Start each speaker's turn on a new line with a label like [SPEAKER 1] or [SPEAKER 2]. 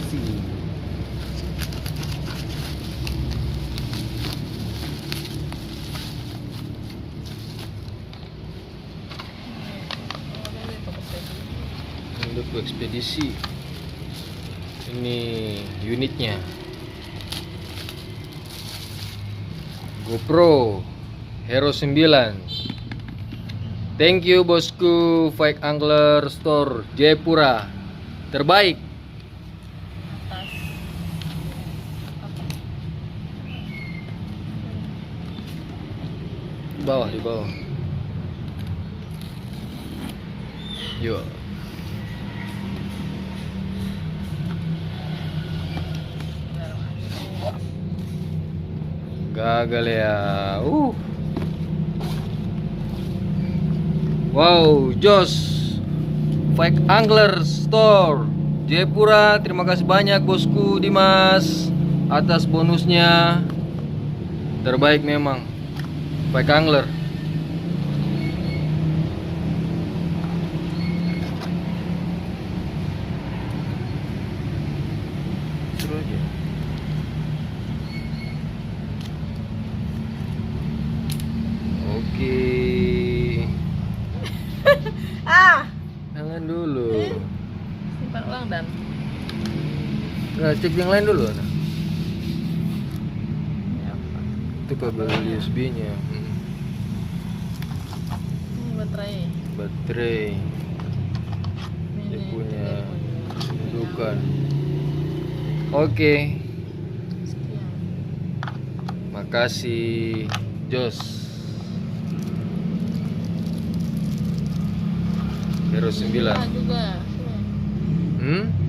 [SPEAKER 1] bersih. Untuk ekspedisi. Ini unitnya. GoPro Hero 9. Thank you bosku, Fake Angler Store Jayapura. Terbaik. Di bawah, di bawah. Yuk. Gagal ya. Wow, Jos Fake Angler Store Jayapura. Terima kasih banyak bosku Dimas atas bonusnya. Terbaik memang Fake Angler. Seru aja. Oke. Jangan dulu.
[SPEAKER 2] Simpan ulang dan
[SPEAKER 1] Nah, cek yang lain dulu. Nah. Itu kabel USB-nya.
[SPEAKER 2] baterai.
[SPEAKER 1] Baterai. Dia punya dudukan. Oke.
[SPEAKER 2] Sekian.
[SPEAKER 1] Makasih Jos Hero 9.
[SPEAKER 2] juga.
[SPEAKER 1] Hmm?